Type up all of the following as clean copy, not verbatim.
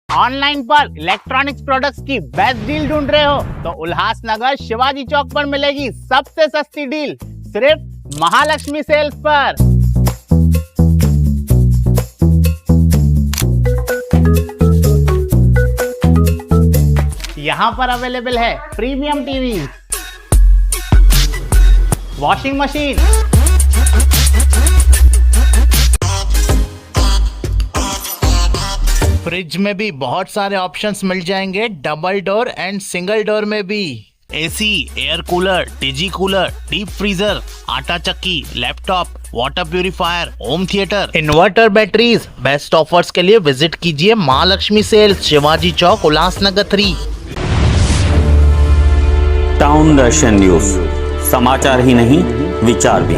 Online पर electronics products की best deal ढूंढ रहे हो तो उल्लासनगर शिवाजी चौक पर मिलेगी सबसे सस्ती डील, सिर्फ महालक्ष्मी सेल्स पर। यहाँ पर अवेलेबल है premium TV, washing machine, fridge में भी बहुत सारे ऑप्शंस मिल जाएंगे, double door and single door में भी। AC, air cooler, TG cooler, deep freezer, आटा चक्की, laptop, water purifier, home theatre, inverter, batteries. Best offers के लिए विजिट कीजिए महालक्ष्मी सेल्स, शिवाजी चौक, उल्लासनगर 3। टाउन दर्शन न्यूज, समाचार ही नहीं विचार भी।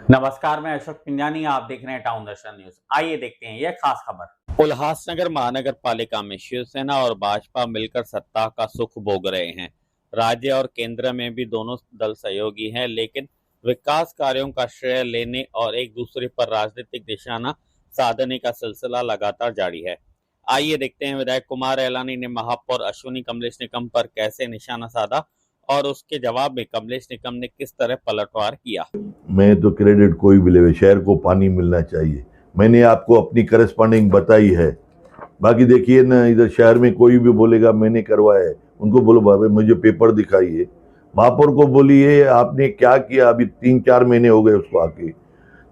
नमस्कार, मैं अशोक पिंजानी, आप देख रहे हैं टाउन दर्शन न्यूज। आइए देखते हैं यह खास खबर। उल्लासनगर महानगर पालिका में शिवसेना और भाजपा मिलकर सत्ता का सुख भोग रहे हैं। राज्य और केंद्र में भी दोनों दल सहयोगी हैं, लेकिन विकास कार्यों का श्रेय लेने और एक दूसरे पर राजनीतिक निशाना साधने का सिलसिला लगातार जारी है। आइए देखते हैं विधायक कुमार एलानी ने महापौर अश्विनी कमलेश निकम पर कैसे निशाना साधा और उसके जवाब में कमलेश निकम ने किस तरह पलटवार किया। मैं तो क्रेडिट कोई भी ले, शहर को पानी मिलना चाहिए, मैंने आपको अपनी करस्पॉन्डिंग बताई है। बाकी देखिए ना, इधर शहर में कोई भी बोलेगा मैंने करवाया है, उनको बोलो भाई मुझे पेपर दिखाइए। महापौर को बोलिए आपने क्या किया। अभी 3-4 महीने हो गए उसको आके,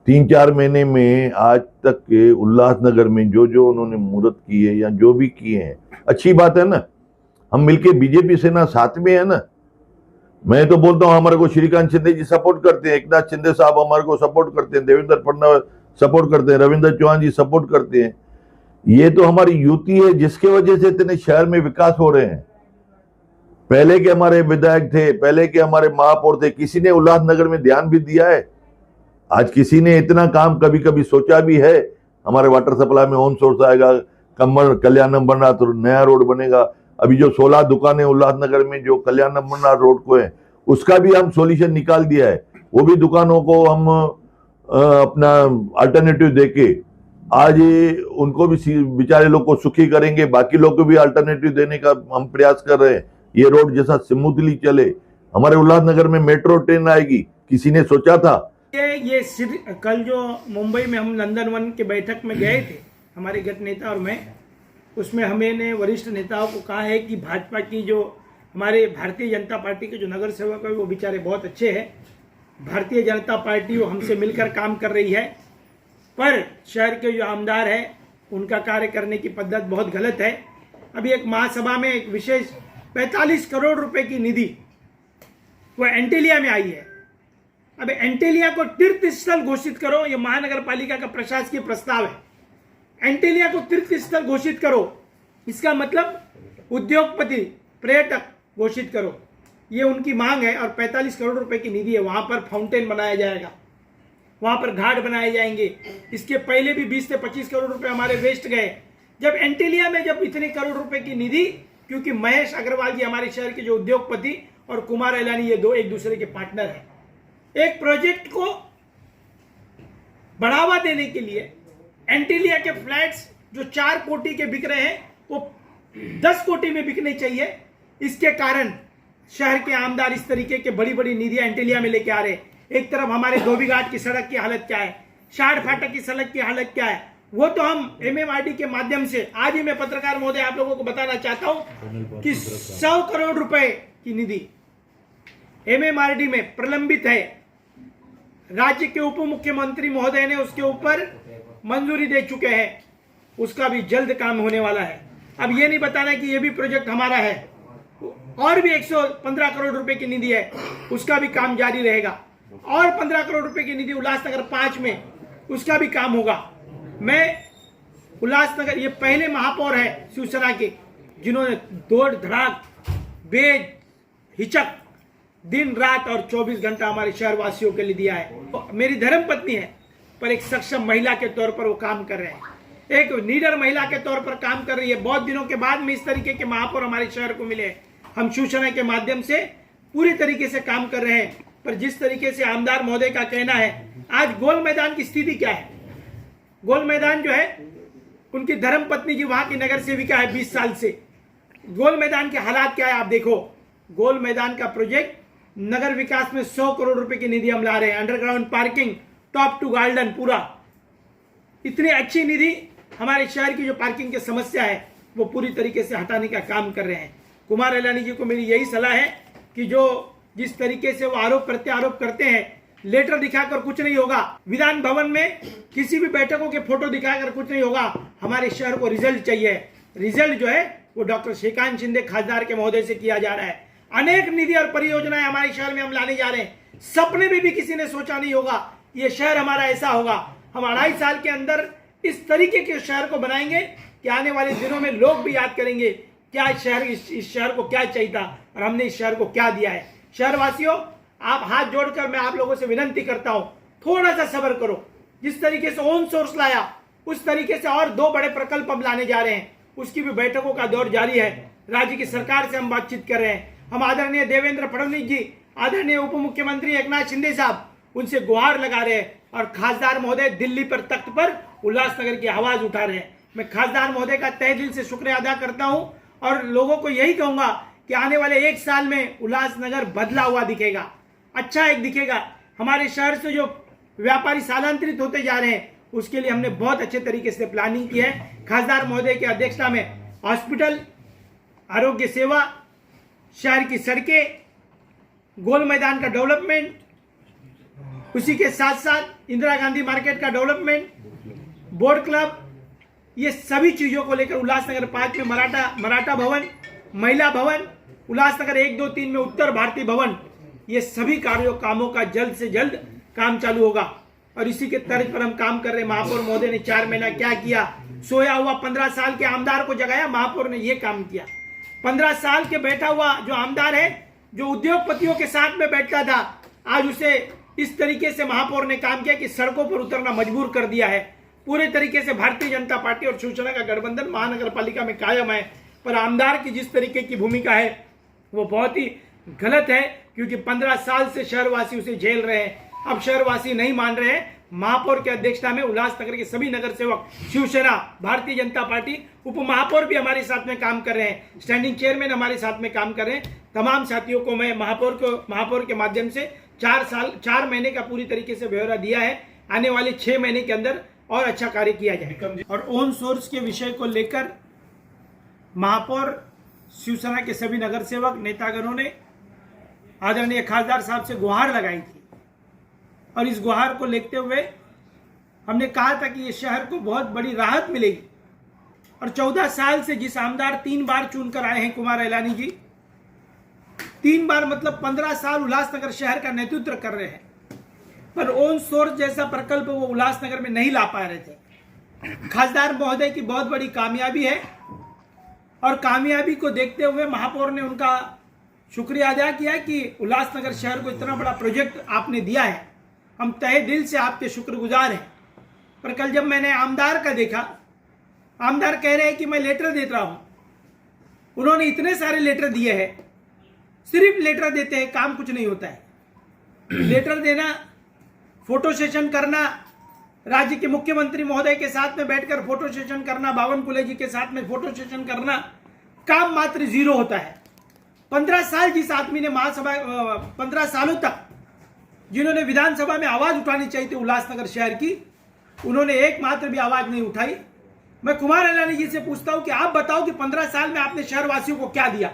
3-4 महीने में आज तक के उल्लासनगर में जो उन्होंने मुहूर्त किए या जो भी किए हैं, अच्छी बात है ना। हम मिलके बीजेपी सेना साथ में है ना। मैं तो बोलता हूँ हमारे को श्रीकांत शिंदे जी सपोर्ट करते हैं, एकनाथ शिंदे साहब हमारे को सपोर्ट करते हैं, देवेंद्र फडणवीस सपोर्ट करते हैं, रविंद्र चौहान जी सपोर्ट करते हैं। ये तो हमारी युति है जिसके वजह से इतने शहर में विकास हो रहे हैं। पहले के हमारे विधायक थे, पहले के हमारे महापौर थे, किसी ने उल्लासनगर में ध्यान भी दिया है? आज किसी ने इतना काम कभी कभी सोचा भी है? हमारे वाटर सप्लाई में ऑन सोर्स आएगा, कल्याणम बन रहा तो नया रोड बनेगा। अभी जो 16 दुकानें उल्लासनगर में जो कल्याणम बन रहा रोड को है, उसका भी हम सॉल्यूशन निकाल दिया है। वो भी दुकानों को हम अपना अल्टरनेटिव देके आज उनको भी बेचारे लोग को सुखी करेंगे, बाकी लोग को भी अल्टरनेटिव देने का हम प्रयास कर रहे हैं। ये रोड जैसा स्मूथली चले। हमारे उल्लासनगर में मेट्रो ट्रेन आएगी, किसी ने सोचा था? ये कल जो मुंबई में हम लंदन वन के बैठक में गए थे, हमारे गट नेता और मैं, उसमें हमने वरिष्ठ नेताओं को कहा है कि भाजपा की जो हमारे भारतीय जनता पार्टी के जो नगर सेवक है वो बेचारे बहुत अच्छे हैं। भारतीय जनता पार्टी वो हमसे मिलकर काम कर रही है, पर शहर के जो आमदार है उनका कार्य करने की पद्धति बहुत गलत है। अभी एक महासभा में एक विशेष 45 करोड़ रुपए की निधि वो एंटीलिया में आई है। अब एंटीलिया को तीर्थ स्थल घोषित करो, ये महानगर पालिका का प्रशासकीय प्रस्ताव है। एंटीलिया को तीर्थ स्थल घोषित करो, इसका मतलब उद्योगपति, पर्यटक घोषित करो, ये उनकी मांग है। और 45 करोड़ रुपए की निधि है, वहां पर फाउंटेन बनाया जाएगा, वहां पर घाट बनाए जाएंगे। इसके पहले भी 20 से 25 करोड़ रुपए हमारे वेस्ट गए। जब एंटीलिया में जब इतने करोड़ रुपए की निधि, क्योंकि महेश अग्रवाल जी हमारे शहर के जो उद्योगपति और कुमार एलानी, ये दो एक दूसरे के पार्टनर हैं। एक प्रोजेक्ट को बढ़ावा देने के लिए एंटीलिया के फ्लैट्स जो 4 कोटी के बिक रहे हैं वो 10 कोटी में बिकने चाहिए। इसके कारण शहर के आमदार इस तरीके के बड़ी बड़ी निधियां एंटीलिया में लेके आ रहे हैं। एक तरफ हमारे धोबी घाट की सड़क की हालत क्या है, शाड़ फाटक की सड़क की हालत क्या है, वो तो हम एमएमआरडी के माध्यम से, आज ही मैं पत्रकार महोदय आप लोगों को बताना चाहता हूं कि 100 करोड़ रुपए की निधि एमएमआरडी में प्रलंबित है। राज्य के उप मुख्यमंत्री महोदय ने उसके ऊपर मंजूरी दे चुके हैं, उसका भी जल्द काम होने वाला है। अब ये नहीं बताना कि ये भी प्रोजेक्ट हमारा है, और भी 115 करोड़ रुपए की निधि है, उसका भी काम जारी रहेगा। और 15 करोड़ रुपए की निधि उल्लासनगर 5 में, उसका भी काम होगा। मैं उल्लासनगर, ये पहले महापौर है शिवसेना के जिन्होंने दौड़ धड़ाक बेहिचक दिन रात और 24 घंटा हमारे शहर वासियों के लिए दिया है। मेरी धर्मपत्नी है, पर एक सक्षम महिला के तौर पर वो काम कर रहे हैं, एक लीडर महिला के तौर पर काम कर रही है। बहुत दिनों के बाद में इस तरीके के महापौर हमारे शहर को मिले। हम शिवसेना के माध्यम से पूरी तरीके से काम कर रहे हैं, पर जिस तरीके से आमदार महोदय का कहना है, आज गोल मैदान की स्थिति क्या है? गोल मैदान जो है उनकी धर्मपत्नी जी वहां की नगर सेविका है 20 साल से। गोल मैदान के हालात क्या है आप देखो। गोल मैदान का प्रोजेक्ट नगर विकास में 100 करोड़ रुपए की निधि हम ला रहे हैं। Underground parking, top to garden, पूरा इतनी अच्छी निधि हमारे शहर की जो पार्किंग की समस्या है वो पूरी तरीके से हटाने का काम कर रहे हैं। कुमार इलानी जी को मेरी यही सलाह है कि जो जिस तरीके से वो आरोप प्रत्यारोप करते हैं, लेटर दिखाकर कुछ नहीं होगा, विधान भवन में किसी भी बैठकों के फोटो दिखाकर कुछ नहीं होगा। हमारे शहर को रिजल्ट चाहिए। रिजल्ट जो है वो डॉक्टर श्रीकांत शिंदे खासदार के महोदय से किया जा रहा है। अनेक निधि और परियोजनाएं हमारे शहर में हम लाने जा रहे हैं। सपने में भी किसी ने सोचा नहीं होगा ये शहर हमारा ऐसा होगा। हम 2.5 साल के अंदर इस तरीके के शहर को बनाएंगे कि आने वाले दिनों में लोग भी याद करेंगे क्या इस शहर को क्या चाहिए था और हमने इस शहर को क्या दिया है। शहरवासियों, आप हाथ जोड़कर मैं आप लोगों से विनती करता हूं, थोड़ा सा सब्र करो। जिस तरीके से ओन सोर्स लाया उस तरीके से और 2 बड़े प्रकल्प हम लाने जा रहे हैं। उसकी भी बैठकों का दौर जारी है। राज्य की सरकार से हम बातचीत कर रहे हैं। हम आदरणीय देवेंद्र फडणवीस जी, आदरणीय उप मुख्यमंत्री एकनाथ शिंदे साहब, उनसे गुहार लगा रहे हैं और खासदार महोदय दिल्ली पर तख्त पर उल्लासनगर की आवाज उठा रहे हैं। मैं खासदार महोदय का तहे दिल से शुक्रिया अदा करता हूं और लोगों को यही कहूंगा कि आने वाले 1 साल में उल्लासनगर बदला हुआ दिखेगा, अच्छा एक दिखेगा। हमारे शहर से जो व्यापारी स्थानांतरित होते जा रहे हैं उसके लिए हमने बहुत अच्छे तरीके से प्लानिंग की है। खासदार महोदय की अध्यक्षता में हॉस्पिटल, आरोग्य सेवा, शहर की सड़कें, गोल मैदान का डेवलपमेंट, उसी के साथ साथ इंदिरा गांधी मार्केट का डेवलपमेंट, बोर्ड क्लब, ये सभी चीजों को लेकर उल्लासनगर 5 में मराठा भवन, महिला भवन, उल्लासनगर 1, 2, 3 में उत्तर भारतीय भवन, ये सभी कामों का जल्द से जल्द काम चालू होगा। और इसी के तर्ज पर हम काम कर रहे हैं। महापौर महोदय ने 4 महीना क्या किया, सोया हुआ 15 साल के आमदार को जगाया, महापौर ने ये काम किया। 15 साल के बैठा हुआ जो आमदार है, जो उद्योगपतियों के साथ में बैठता था, आज उसे इस तरीके से महापौर ने काम किया कि सड़कों पर उतरना मजबूर कर दिया है। पूरे तरीके से भारतीय जनता पार्टी और शिवसेना का गठबंधन महानगर पालिका में कायम है, पर आमदार की जिस तरीके की भूमिका है वो बहुत ही गलत है, क्योंकि 15 साल से शहरवासी उसे झेल रहे हैं। अब शहरवासी नहीं मान रहे हैं। महापौर की अध्यक्षता में उल्लासनगर के सभी नगर सेवक, शिवसेना, भारतीय जनता पार्टी, उप महापौर भी हमारे साथ में काम कर रहे हैं, स्टैंडिंग चेयरमैन हमारे साथ में काम कर रहे हैं। तमाम साथियों को मैं महापौर के माध्यम से 4 महीने का पूरी तरीके से ब्यौरा दिया है। आने वाले 6 महीने के अंदर और अच्छा कार्य किया जाए। और ओन सोर्स के विषय को लेकर महापौर, शिवसेना के सभी नगर सेवक, नेतागणों ने आदरणीय खासदार साहब से गुहार लगाई थी और इस गुहार को लेते हुए हमने कहा था कि ये शहर को बहुत बड़ी राहत मिलेगी। और 14 साल से जिस आमदार 3 बार चुनकर आए हैं कुमार इलानी जी, 3 बार मतलब 15 साल उल्लासनगर शहर का नेतृत्व कर रहे हैं, पर ओन सोर्स जैसा प्रकल्प वो उल्लासनगर में नहीं ला पा रहे थे। खासदार महोदय की बहुत बड़ी कामयाबी है और कामयाबी को देखते हुए महापौर ने उनका शुक्रिया अदा किया कि उल्लासनगर शहर को इतना बड़ा प्रोजेक्ट आपने दिया है। हम तहे दिल से आपके शुक्रगुजार हैं। पर कल जब मैंने आमदार का देखा, आमदार कह रहे हैं कि मैं लेटर देता हूं। उन्होंने इतने सारे लेटर दिए हैं, सिर्फ लेटर देते हैं, काम कुछ नहीं होता है। लेटर देना, फोटो सेशन करना, राज्य के मुख्यमंत्री महोदय के साथ में बैठकर फोटो सेशन करना, बावनकुले जी के साथ में फोटो सेशन करना, काम मात्र 0 होता है। 15 साल जिस आदमी ने 15 सालों तक जिन्होंने विधानसभा में आवाज उठानी चाहिए थी उल्लासनगर शहर की, उन्होंने एकमात्र भी आवाज नहीं उठाई। मैं कुमार इलानी जी से पूछता हूं कि आप बताओ कि 15 साल में आपने शहरवासियों को क्या दिया।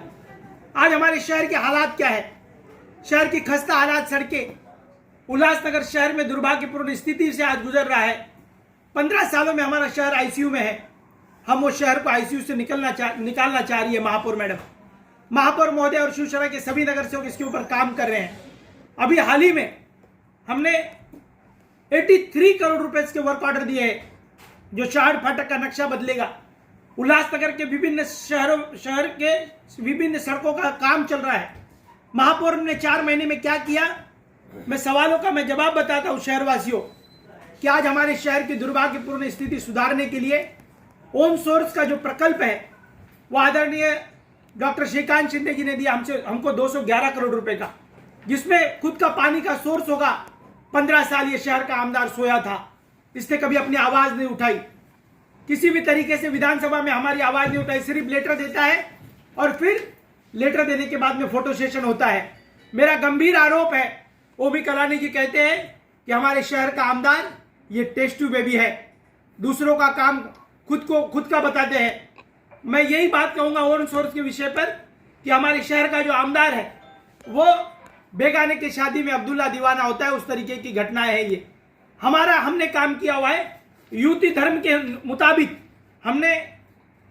आज हमारे शहर के हालात क्या है, शहर की खस्ता हालात सड़कें, उल्लासनगर शहर में दुर्भाग्यपूर्ण स्थिति से आज गुजर रहा है। 15 सालों में हमारा शहर आईसीयू में है। हम वो शहर को आईसीयू से निकालना चाह रही है महापौर मैडम। महापौर महोदय और शिवसेना के सभी नगर सेवक इसके ऊपर काम कर रहे हैं। अभी हाल ही में हमने 83 करोड़ रुपए के वर्क ऑर्डर दिए हैं, जो शहर फाटक का नक्शा बदलेगा। उल्लासनगर के विभिन्न शहर के विभिन्न सड़कों का काम चल रहा है। महापौर ने 4 महीने में क्या किया, मैं सवालों का मैं जवाब बताता हूं शहरवासियों कि आज हमारे शहर की दुर्भाग्यपूर्ण स्थिति सुधारने के लिए ओन सोर्स का जो प्रकल्प है वो आदरणीय डॉक्टर श्रीकांत शिंदे जी ने दिया हमको 211 करोड़ रुपए का, जिसमें खुद का पानी का सोर्स होगा। 15 साल ये शहर का आमदार सोया था, इसने कभी अपनी आवाज नहीं उठाई। किसी भी तरीके से विधानसभा में हमारी आवाज नहीं उठाई, सिर्फ लेटर देता है और फिर लेटर देने के बाद में फोटो सेशन होता है। मेरा गंभीर आरोप है, ओबी कलानी जी कहते हैं कि हमारे शहर का आमदार ये टेस्ट ट्यूब बेबी है, दूसरों का काम खुद का बताते हैं। मैं यही बात कहूंगा ओन सोर्स के विषय पर कि हमारे शहर का जो आमदार है वो बेगाने की शादी में अब्दुल्ला दीवाना होता है, उस तरीके की घटनाएं है ये। हमने काम किया हुआ है युति धर्म के मुताबिक। हमने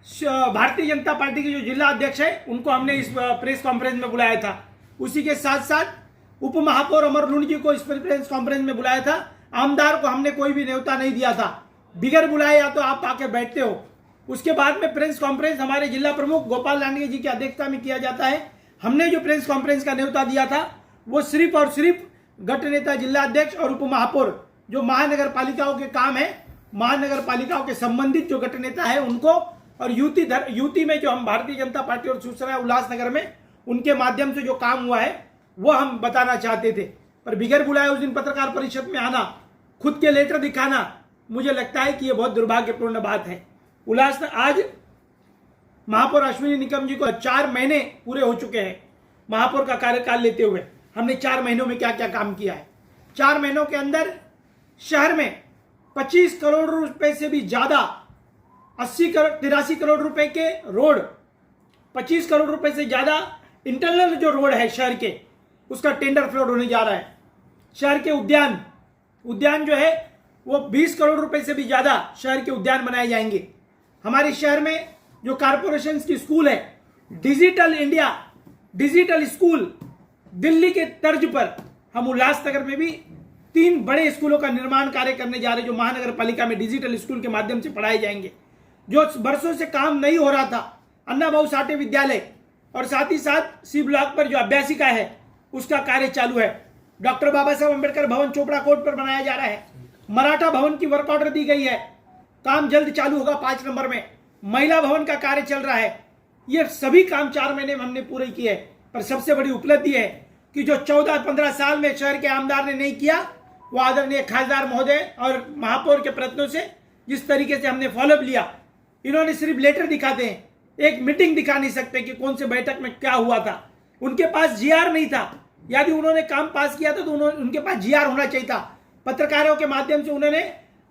भारतीय जनता पार्टी के जो जिला अध्यक्ष है उनको हमने इस प्रेस कॉन्फ्रेंस में बुलाया था, उसी के साथ साथ उप महापौर अमर लुंड जी को इस प्रेस कॉन्फ्रेंस में बुलाया था। आमदार को हमने कोई भी न्योता नहीं दिया था, बिगर बुलाए या तो आप आके बैठते हो। उसके बाद में प्रेस कॉन्फ्रेंस हमारे जिला प्रमुख गोपाल लांडे जी की अध्यक्षता में किया जाता है। हमने जो प्रेस कॉन्फ्रेंस का न्योता दिया था वो सिर्फ और सिर्फ गट नेता, जिला अध्यक्ष और उप महापौर, जो महानगर पालिकाओं के काम है, महानगर पालिकाओं के संबंधित जो गट नेता है उनको, और यूटी में जो हम भारतीय जनता पार्टी और सूचना उल्लासनगर में उनके माध्यम से जो काम हुआ है वो हम बताना चाहते थे। पर बिगर बुलाए उस दिन पत्रकार परिषद में आना, खुद के लेटर दिखाना, मुझे लगता है कि ये बहुत दुर्भाग्यपूर्ण बात है। आज महापौर अश्विनी निकम जी को 4 महीने पूरे हो चुके हैं महापौर का कार्यकाल लेते हुए। हमने 4 महीनों में क्या क्या काम किया है। 4 महीनों के अंदर शहर में 25 करोड़ रुपए से भी ज्यादा 83 करोड़ रुपए के रोड, 25 करोड़ रुपए से ज्यादा इंटरनल जो रोड है शहर के, उसका टेंडर फ्लोट होने जा रहा है। शहर के उद्यान जो है वो 20 करोड़ रुपए से भी ज्यादा शहर के उद्यान बनाए जाएंगे। हमारे शहर में जो कारपोरेशन की स्कूल है, digital India, digital school Delhi के तर्ज पर हम उल्लासनगर में भी 3 बड़े स्कूलों का निर्माण कार्य करने जा रहे हैं, जो महानगर पालिका में डिजिटल स्कूल के माध्यम से पढ़ाए जाएंगे। जो वर्षों से काम नहीं हो रहा था, अन्ना भाऊ साठे विद्यालय और साथ ही साथ सी ब्लॉक पर जो अभ्यासिका है उसका कार्य चालू है। डॉक्टर बाबा साहब अम्बेडकर भवन चोपड़ा कोर्ट पर बनाया जा रहा है। मराठा भवन की वर्क ऑर्डर दी गई है, काम जल्द चालू होगा 5 नंबर में। महिला भवन का कार्य चल रहा है। ये सभी काम 4 महीने में हमने पूरे किए। पर सबसे बड़ी उपलब्धि है कि जो 14-15 साल में शहर के आमदार ने नहीं किया, वो आदरणीय खासदार महोदय और महापौर के प्रयत्नों से जिस तरीके से हमने फॉलोअप लिया। इन्होंने सिर्फ लेटर दिखाते हैं, एक मीटिंग दिखा नहीं सकते कि कौन से बैठक में क्या हुआ था। उनके पास जीआर नहीं था। यदि उन्होंने काम पास किया था तो उनके पास जीआर होना चाहिए था। पत्रकारों के माध्यम से उन्होंने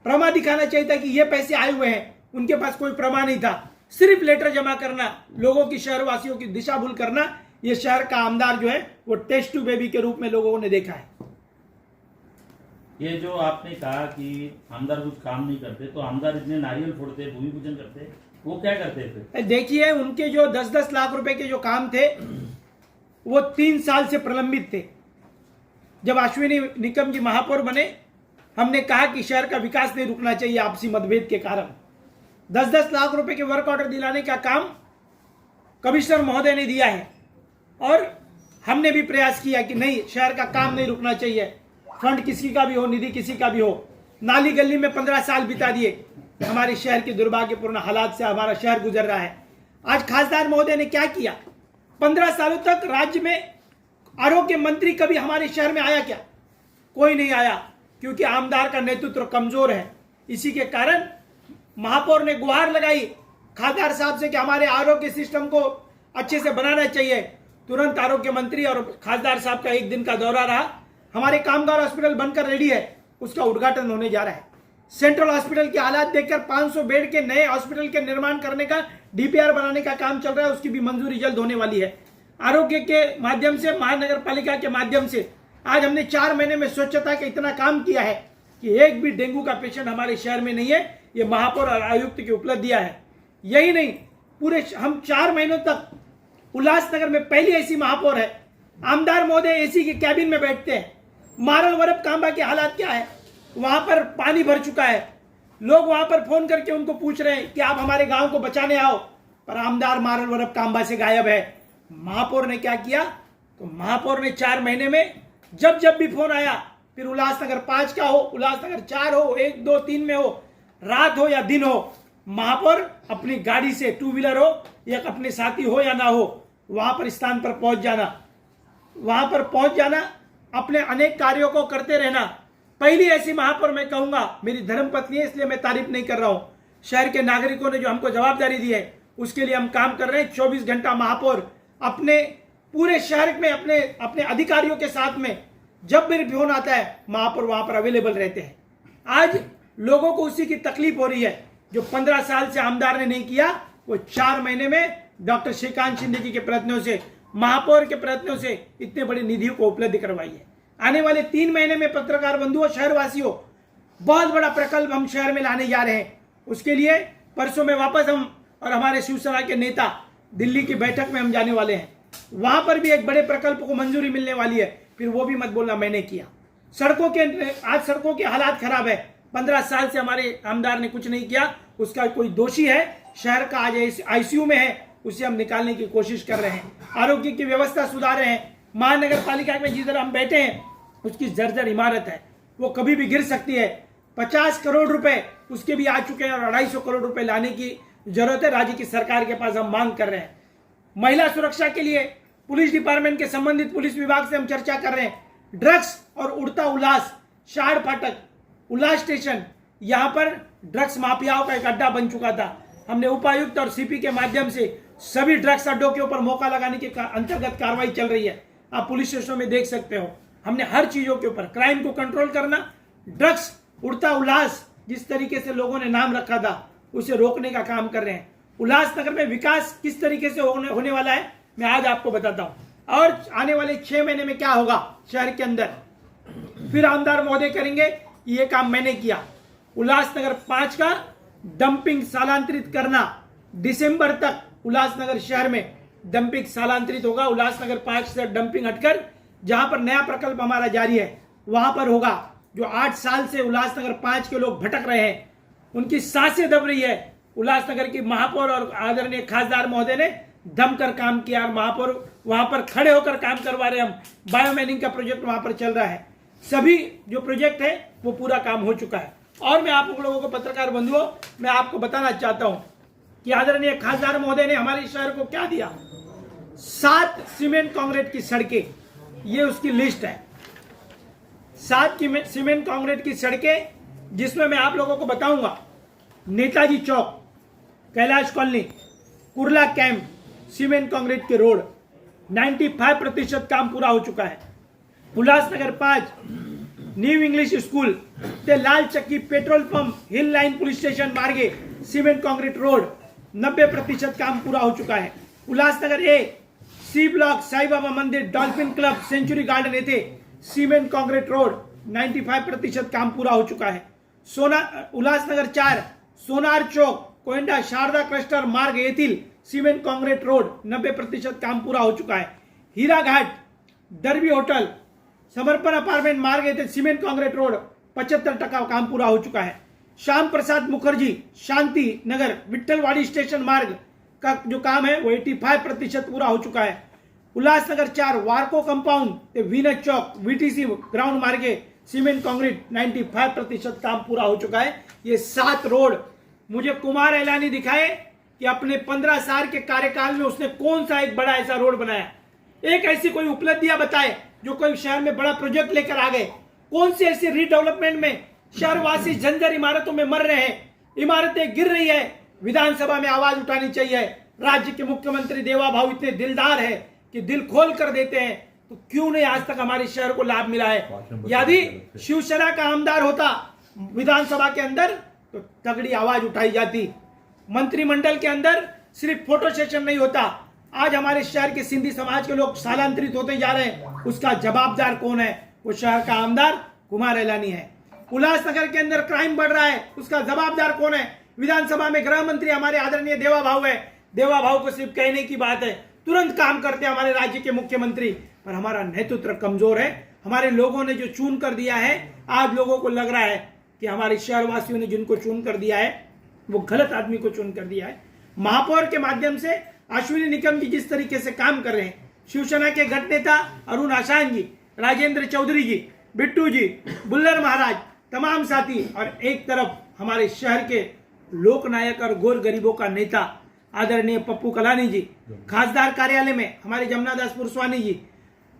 प्रमाण दिखाना चाहिए था कि ये पैसे आए हुए हैं। उनके पास कोई प्रमाण नहीं था। सिर्फ लेटर जमा करना, लोगों की, शहरवासियों की दिशा भूल करना। ये शहर का आमदार जो है वो टेस्ट ट्यूब बेबी के रूप में लोगों ने देखा है। ये जो आपने कहा कि आमदार कुछ काम नहीं करते, तो आमदार इतने नारियल फोड़ते, भूमि पूजन करते, वो क्या करते थे? देखिए, उनके जो 10-10 लाख रुपए के जो काम थे वो 3 साल से प्रलंबित थे। जब अश्विनी निकम जी महापौर बने, हमने कहा कि शहर का विकास नहीं रुकना चाहिए आपसी मतभेद के कारण। 10-10 लाख रुपए के वर्क ऑर्डर दिलाने का काम कमिश्नर महोदय ने दिया है और हमने भी प्रयास किया कि नहीं, शहर का काम नहीं रुकना चाहिए। फंड किसी का भी हो, निधि किसी का भी हो। नाली गली में 15 साल बिता दिए। हमारे शहर के दुर्भाग्यपूर्ण हालात से हमारा शहर गुजर रहा है। आज खासदार महोदय ने क्या किया? 15 सालों तक राज्य में आरोग्य मंत्री कभी हमारे शहर में आया क्या? कोई नहीं आया, क्योंकि आमदार का नेतृत्व कमजोर है। इसी के कारण महापौर ने गुहार लगाई खासदार साहब से कि हमारे आरोग्य सिस्टम को अच्छे से बनाना चाहिए। तुरंत आरोग्य मंत्री और खासदार साहब का 1 दिन का दौरा रहा। हमारे कामगार हॉस्पिटल बनकर रेडी है, उसका उद्घाटन होने जा रहा है। सेंट्रल हॉस्पिटल की हालात देखकर 500 बेड के नए हॉस्पिटल के निर्माण करने का, डीपीआर बनाने का काम चल रहा है, उसकी भी मंजूरी जल्द होने वाली है। आरोग्य के माध्यम से, महानगर पालिका के माध्यम से आज हमने 4 महीने में स्वच्छता का इतना काम किया है कि एक भी डेंगू का पेशेंट हमारे शहर में नहीं है। ये महापौर और आयुक्त की उपलब्धियां है। यही नहीं, पूरे हम 4 महीनों तक उल्लासनगर में पहली ऐसी महापौर है। आमदार महोदय एसी के कैबिन में बैठते हैं। मारल वरप कांबा के हालात क्या है? वहां पर पानी भर चुका है। लोग वहां पर फोन करके उनको पूछ रहे हैं कि आप हमारे गांव को बचाने आओ, पर आमदार मारल वरप कांबा से गायब है। महापौर ने क्या किया? तो महापौर ने 4 महीने में जब भी फोन आया, फिर उल्लासनगर 5 का हो, उल्लासनगर 4 हो, 1, 2, 3 में हो, रात हो या दिन हो, महापौर अपनी गाड़ी से, 2 व्हीलर हो या अपने साथी हो या ना हो, वहां पर स्थान पर पहुंच जाना, अपने अनेक कार्यों को करते रहना। पहली ऐसी महापौर मैं कहूंगा, मेरी धर्मपत्नी है इसलिए मैं तारीफ नहीं कर रहा हूं, शहर के नागरिकों ने जो हमको जवाबदारी दी है उसके लिए हम काम कर रहे हैं। 24 घंटा महापौर अपने पूरे शहर में अपने अपने अधिकारियों के साथ में जब भी फोन आता है महापौर वहां पर अवेलेबल रहते हैं। आज लोगों को उसी की तकलीफ हो रही है। जो 15 साल से आमदार ने नहीं किया वो 4 महीने में डॉक्टर श्रीकांत शिंदे जी के प्रयत्नों से, महापौर के प्रयत्नों से इतने बड़ी निधियों को उपलब्ध करवाई है। आने वाले 3 महीने में पत्रकार बंधुओं, शहरवासियों, बहुत बड़ा प्रकल्प हम शहर में लाने जा रहे हैं। उसके लिए परसों में वापस हम और हमारे शिवसेना के नेता दिल्ली की बैठक में हम जाने वाले हैं। वहां पर भी एक बड़े प्रकल्प को मंजूरी मिलने वाली है। फिर वो भी मत बोलना मैंने किया। आज सड़कों के हालात खराब है। 15 साल से हमारे आमदार ने कुछ नहीं किया। उसका कोई दोषी है, शहर का आज आईसीयू में है, उसे हम निकालने की कोशिश कर रहे हैं। आरोग्य की व्यवस्था सुधार रहे हैं। महानगर पालिका में जिधर हम बैठे हैं उसकी जर्जर इमारत है, वो कभी भी गिर सकती है। 50 करोड़ रुपए उसके भी आ चुके हैं और 250 करोड़ रुपए लाने की जरूरत है। राज्य की सरकार के पास हम मांग कर रहे हैं। महिला सुरक्षा के लिए पुलिस डिपार्टमेंट के संबंधित पुलिस विभाग से हम चर्चा कर रहे हैं। ड्रग्स और उड़ता उल्लास, शाड़ फाटक, उल्लास स्टेशन, यहाँ पर ड्रग्स माफियाओं का एक अड्डा बन चुका था। हमने उपायुक्त और सीपी के माध्यम से सभी ड्रग्स अड्डों के ऊपर मौका लगाने के अंतर्गत कार्रवाई चल रही है। आप पुलिस स्टेशनों में देख सकते हो। हमने हर चीजों के ऊपर क्राइम को कंट्रोल करना, ड्रग्स, उड़ता उल्लास, जिस तरीके से लोगों ने नाम रखा था उसे रोकने का काम कर रहे हैं। उल्लासनगर में विकास किस तरीके से होने वाला है मैं आज आपको बताता हूं। और आने वाले 6 महीने में क्या होगा शहर के अंदर, फिर आमदार महोदय करेंगे। ये काम मैंने किया। उल्लासनगर 5 का डंपिंग स्थानांतरित करना, दिसंबर तक उल्लासनगर शहर में डंपिंग स्थानांतरित होगा। उल्लासनगर 5 से डंपिंग हटकर जहां पर नया प्रकल्प हमारा जारी है वहां पर होगा। जो 8 साल से उल्लासनगर 5 के लोग भटक रहे हैं, उनकी सांसें दब रही है। उल्लासनगर की महापौर और आदरणीय खासदार महोदय ने दम कर काम किया। महापौर वहां पर खड़े होकर काम करवा रहे। हम बायोमैनिंग का प्रोजेक्ट वहां पर चल रहा है। सभी जो प्रोजेक्ट है वो पूरा काम हो चुका है। और मैं आप लोगों को, पत्रकार बंधुओं, मैं आपको बताना चाहता हूं कि आदरणीय खासदार महोदय ने हमारे शहर को क्या दिया। 7 सीमेंट कांक्रीट की सड़कें, ये उसकी लिस्ट है। 7 सीमेंट कांक्रीट की सड़कें, जिसमें मैं आप लोगों को बताऊंगा Netaji Chowk, Kailash colony, Kurla camp, cement concrete के रोड 95% काम पूरा हो चुका है। उल्लासनगर 5 न्यू इंग्लिश स्कूल ते लाल चक्की पेट्रोल पंप, हिल लाइन पुलिस स्टेशन मार्गे सीमेंट कांक्रीट रोड 90% काम पूरा हो चुका है। उल्लासनगर ए सी ब्लॉक, साई बाबा मंदिर, डॉल्फिन क्लब, सेंचुरी गार्डन येथे सीमेंट कांक्रीट रोड 95% काम पूरा हो चुका है। उल्लासनगर 4 सोनार चौक, कोयंडा शारदा क्लस्टर मार्ग येथील सीमेंट कांक्रीट रोड 90% काम पूरा हो चुका है। हीरा घाट, दरबी होटल, समर्पण अपार्टमेंट मार्ग येथे सीमेंट कांक्रीट रोड 75% काम पूरा हो चुका है। श्याम प्रसाद मुखर्जी शांति नगर विट्ठलवाड़ी स्टेशन मार्ग का जो काम है वो 85% पूरा हो चुका है। उल्लासनगर 4 वार्को कंपाउंड वीनस चौक वीटीसी ग्राउंड मार्गे सीमेंट कांक्रीट 95% काम पूरा हो चुका है। ये 7 रोड मुझे कुमार एलानी दिखाए कि अपने 15 साल के कार्यकाल में उसने कौन सा एक बड़ा ऐसा रोड बनाया। एक ऐसी कोई उपलब्धियां बताए जो कोई शहर में बड़ा प्रोजेक्ट लेकर आ गए। कौन सी ऐसी रीडेवलपमेंट में शहरवासी जंजर इमारतों में मर रहे हैं, इमारतें गिर रही है। विधानसभा में आवाज उठानी चाहिए। राज्य के मुख्यमंत्री देवा भाऊ इतने दिलदार है कि दिल खोल कर देते हैं, तो क्यों नहीं आज तक हमारे शहर को लाभ मिला है। यदि शिवसेना का आमदार होता विधानसभा के अंदर तो तगड़ी आवाज उठाई जाती। मंत्रिमंडल के अंदर सिर्फ फोटो सेशन नहीं होता। आज हमारे शहर के सिंधी समाज के लोग स्थानांतरित होते जा रहे हैं, उसका जवाबदार कौन है? वो शहर का आमदार कुमार एलानी है। उल्लासनगर के अंदर क्राइम बढ़ रहा है, उसका जवाबदार कौन है? विधानसभा में गृह मंत्री हमारे आदरणीय देवा भाऊ है। देवा भाऊ को सिर्फ कहने की बात है, तुरंत काम करते हैं हमारे राज्य के मुख्यमंत्री, पर हमारा नेतृत्व कमजोर है। हमारे लोगों ने जो चुन कर दिया है, आज लोगों को लग रहा है कि हमारे शहरवासियों ने जिनको चुन कर दिया है वो गलत आदमी को चुन कर दिया है। महापौर के माध्यम से अश्विनी निकम जी जिस तरीके से काम कर रहे हैं, शिवसेना के गठ नेता अरुण आसान जी, राजेंद्र चौधरी जी, बिट्टू जी, बुल्लर महाराज, तमाम साथी, और एक तरफ हमारे शहर के लोकनायक और गोर गरीबों का नेता आदरणीय पप्पू कलानी जी, खासदार कार्यालय में हमारे जमुनादास पुरस्वानी जी,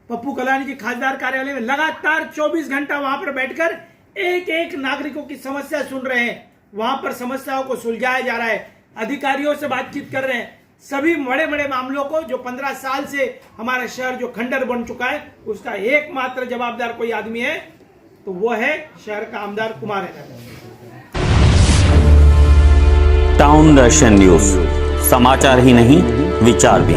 पप्पू कलानी जी खासदार कार्यालय में लगातार 24 घंटा वहां पर बैठकर एक एक नागरिकों की समस्या सुन रहे हैं। वहां पर समस्याओं को सुलझाया जा रहा है, अधिकारियों से बातचीत कर रहे हैं। सभी बड़े बड़े मामलों को जो 15 साल से हमारा शहर जो खंडर बन चुका है, उसका एकमात्र जवाबदार कोई आदमी है तो वो है शहर का आमदार कुमार है। टाउन दर्शन न्यूज, समाचार ही नहीं विचार भी।